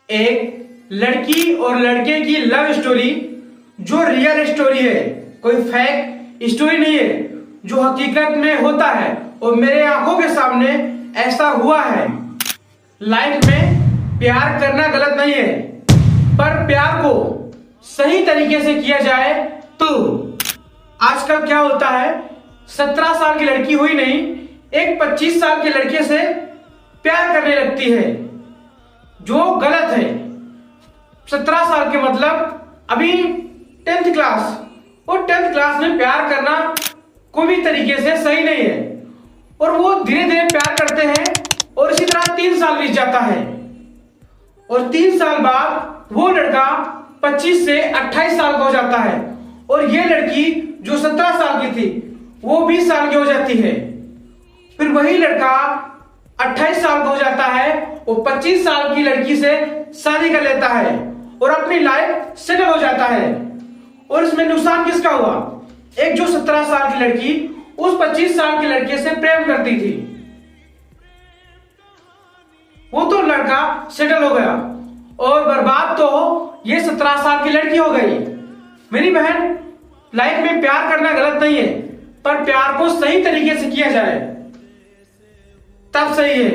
एक लड़की और लड़के की लव स्टोरी जो रियल स्टोरी है, कोई फेक स्टोरी नहीं है, जो हकीकत में होता है और मेरे आंखों के सामने ऐसा हुआ है। लाइफ में प्यार करना गलत नहीं है, पर प्यार को सही तरीके से किया जाए तो आजकल क्या होता है, 17 साल की लड़की हुई नहीं, एक 25 साल के लड़के से प्यार करने लगती है, जो गलत है। 17 साल के मतलब अभी 10th क्लास, और 10th क्लास में प्यार करना कोई भी तरीके से सही नहीं है। और वो धीरे धीरे प्यार करते हैं और इसी तरह 3 साल बीत जाता है और 3 साल बाद वो लड़का 25 से 28 साल का हो जाता है और ये लड़की जो 17 साल की थी वो 20 साल की हो जाती है। फिर वही लड़का 28 साल का हो जाता है और 25 साल की लड़की से शादी कर लेता है और अपनी लाइफ सेटल हो जाता है। और इसमें नुकसान किसका हुआ? एक जो 17 साल की लड़की उस 25 साल के लड़के से प्रेम करती थी, वो तो लड़का सेटल हो गया और बर्बाद तो ये 17 साल की लड़की हो गई। मेरी बहन, लाइफ में प्यार करना गलत नहीं है, पर प्यार को सही तरीके से किया जाए तब सही है।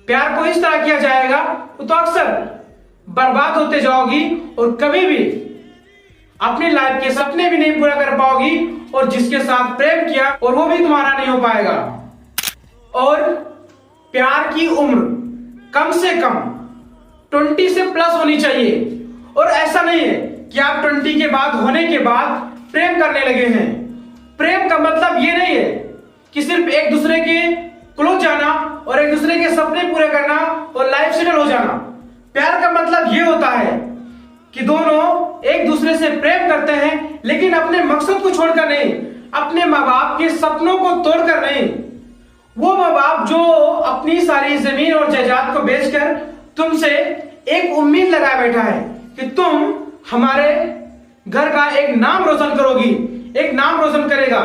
प्यार को इस तरह किया जाएगा तो अक्सर बर्बाद होते जाओगी और कभी भी अपनी लाइफ के सपने भी नहीं पूरा कर पाओगी और जिसके साथ प्रेम किया और वो भी तुम्हारा नहीं हो पाएगा। और प्यार की उम्र कम से कम 20 से प्लस होनी चाहिए। और ऐसा नहीं है कि आप 20 के बाद होने के बाद प्रेम करने लगे हैं। प्रेम का मतलब ये नहीं है कि सिर्फ एक दूसरे के क्लोज जाना और एक दूसरे के सपने पूरे करना और लाइफ सेटल हो जाना। प्यार का मतलब ये होता है कि दोनों एक दूसरे से प्रेम करते हैं, लेकिन अपने मकसद को छोड़कर नहीं, अपने माँ बाप के सपनों को तोड़कर नहीं। वो माँ बाप जो अपनी सारी जमीन और जायदाद को बेचकर तुमसे एक उम्मीद लगाए बैठा है कि तुम हमारे घर का एक नाम रोशन करोगी, एक नाम रोशन करेगा।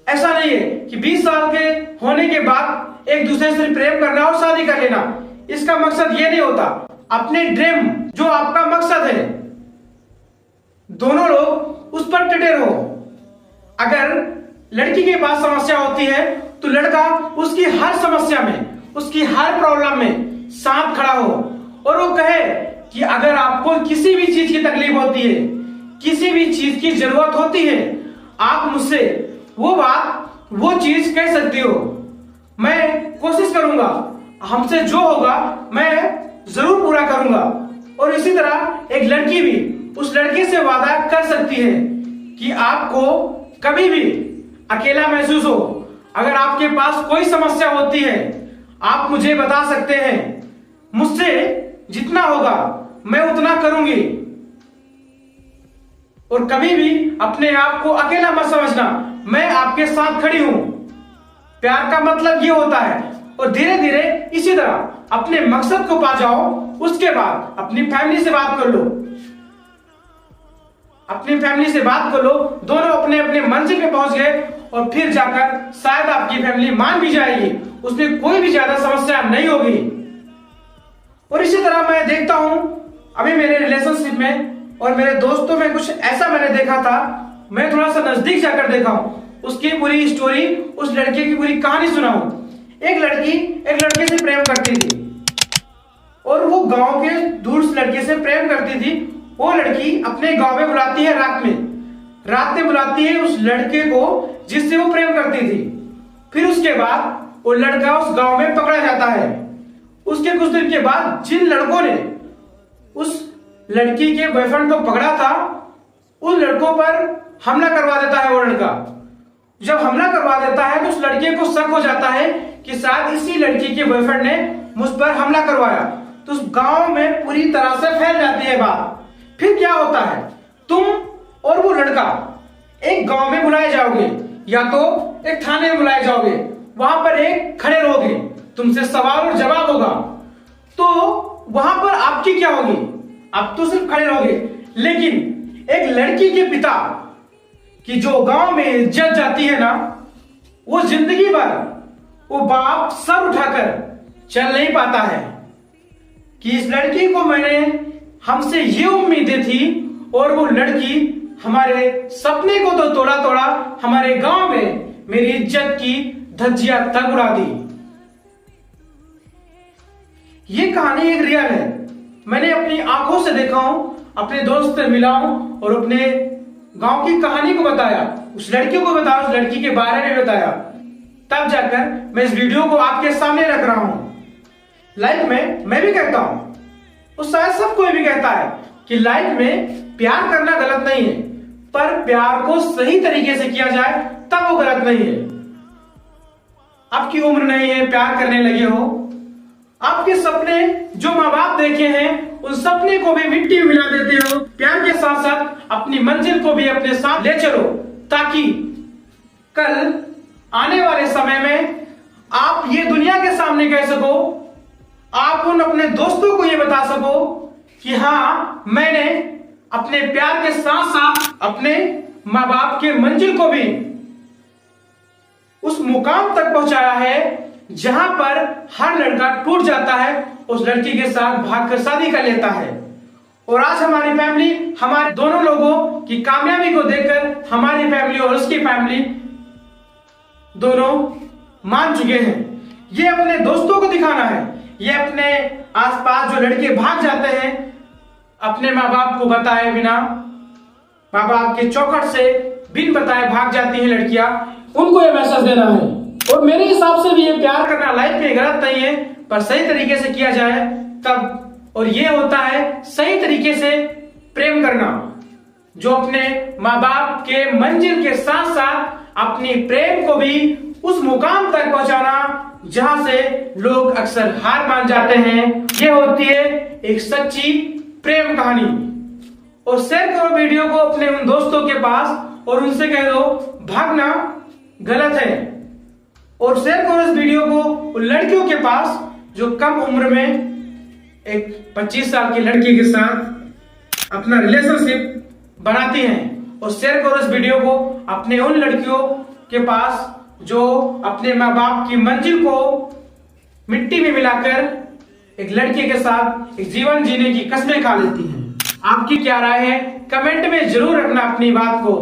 ऐसा नहीं है कि 20 साल के होने के बाद एक दूसरे से प्रेम करना और शादी कर लेना। इसका मकसद ये नहीं होता। अपने ड्रीम जो आपका मकसद है, दोनों लोग उस पर टिके रहो। अगर लड़की के पास समस्या होती है तो लड़का उसकी हर समस्या में, उसकी हर प्रॉब्लम में साथ खड़ा हो और वो कहे कि अगर आपको किसी भी चीज की तकलीफ होती है, किसी भी चीज की जरूरत होती है, आप मुझसे वो बात, वो चीज कह सकती हो। मैं कोशिश करूंगा, हमसे जो होगा मैं जरूर पूरा करूंगा। और इसी तरह एक लड़की भी उस लड़के से वादा कर सकती है कि आपको कभी भी अकेला महसूस हो, अगर आपके पास कोई समस्या होती है, आप मुझे बता सकते हैं। मुझसे जितना होगा मैं उतना करूंगी। और कभी भी अपने आप को अकेला मत समझना, मैं आपके साथ खड़ी हूं। प्यार का मतलब ये होता है। और धीरे धीरे इसी तरह अपने मकसद को पा जाओ। उसके बाद अपनी फैमिली से बात कर लो, अपनी फैमिली से बात कर लो, दोनों अपने अपने मंजिल पे पहुंच गए और फिर जाकर शायद आपकी फैमिली मान भी जाएगी, उसमें कोई भी ज्यादा समस्या नहीं होगी। और इसी तरह मैं देखता हूं अभी मेरे रिलेशनशिप में और मेरे दोस्तों में कुछ ऐसा मैंने देखा था। मैं थोड़ा सा नजदीक जाकर देखा हूं, उसकी पूरी स्टोरी, उस लड़के की पूरी कहानी सुना हूं। एक लड़की एक लड़के से प्रेम करती थी और वो गांव के दूर लड़के से प्रेम करती थी। वो लड़की अपने गांव में बुलाती है, रात में बुलाती है उस लड़के को जिससे वो प्रेम करती थी। फिर उसके बाद वो लड़का उस गांव में पकड़ा जाता है। उसके कुछ दिन के बाद जिन लड़कों ने उस लड़की के बॉयफ्रेंड को पकड़ा था, उन लड़कों पर हमला करवा देता है वो लड़का। जब हमला करवा देता है तो उस लड़के को शक हो जाता है कि शायद इसी लड़की के बॉयफ्रेंड ने मुझ पर हमला करवाया। तो उस गांव में पूरी तरह से फैल जाती है बात। फिर क्या होता है, तुम और वो लड़का एक गांव में बुलाए जाओगे, या तो एक थाने में बुलाए जाओगे, वहां पर एक खड़े रहोगे, तुमसे सवाल और जवाब होगा। तो वहां पर आपकी क्या होगी? आप तो सिर्फ खड़े रहोगे, लेकिन एक लड़की के पिता कि जो गांव में इज्जत जाती है ना, वो जिंदगी भर वो बाप सर उठाकर चल नहीं पाता है। कि इस लड़की को मैंने हमसे ये उम्मीदें थी और वो लड़की हमारे सपने को तो तोड़ा तोड़ा, हमारे गांव में मेरी इज्जत की धज्जियां तक उड़ा दी। ये कहानी एक रियल है। मैंने अपनी आंखों से देखा हूं, अपने दोस्त से मिला हूं और अपने गांव की कहानी को बताया, उस लड़की को बताया, उस लड़की के बारे में बताया, तब जाकर मैं इस वीडियो को आपके सामने रख रहा हूं। लाइफ में मैं भी कहता हूं, और शायद सब कोई भी कहता है कि लाइफ में प्यार करना गलत नहीं है, पर प्यार को सही तरीके से किया जाए तब वो गलत नहीं है। आपकी उम्र नहीं है, प्यार करने लगे हो, आपके सपने जो माँ बाप देखे हैं उन सपने को भी मिट्टी में मिला देते हो। प्यार के साथ साथ अपनी मंजिल को भी अपने साथ ले चलो, ताकि कल आने वाले समय में आप ये दुनिया के सामने कह सको, आप उन अपने दोस्तों को ये बता सको कि हाँ, मैंने अपने प्यार के साथ साथ अपने माँ बाप के मंजिल को भी उस मुकाम तक पहुंचाया है जहां पर हर लड़का टूट जाता है, उस लड़की के साथ भागकर शादी कर लेता है। और आज हमारी फैमिली, हमारे दोनों लोगों की कामयाबी को देखकर हमारी फैमिली और उसकी फैमिली दोनों मान चुके हैं। ये अपने दोस्तों को दिखाना है, ये अपने आसपास जो लड़के भाग जाते हैं अपने माँ बाप को बताए बिना, माँ बाप के चौखट से बिन बताए भाग जाती हैं लड़कियां, उनको ये मैसेज देना है। और मेरे हिसाब से भी ये प्यार करना लाइफ में गलत नहीं है, पर सही तरीके से किया जाए तब, और ये होता है सही तरीके से प्रेम करना, जो अपने माँ बाप के मंजिल के साथ साथ अपनी प्रेम को भी उस मुकाम तक पहुंचाना जहां से लोग अक्सर हार मान जाते हैं। ये होती है एक सच्ची प्रेम कहानी। और शेयर करो वीडियो को अपने उन दोस्तों के पास और उनसे कह दो भागना गलत है। और शेयर करो इस वीडियो को उन लड़कियों के पास जो कम उम्र में एक 25 साल की लड़की के साथ अपना रिलेशनशिप बनाती हैं। और शेयर करो इस वीडियो को अपने उन लड़कियों के पास जो अपने माँ बाप की मंजिल को मिट्टी में मिलाकर एक लड़के के साथ एक जीवन जीने की कस्में खा लेती हैं। आपकी क्या राय है? कमेंट में जरूर रखना अपनी बात को।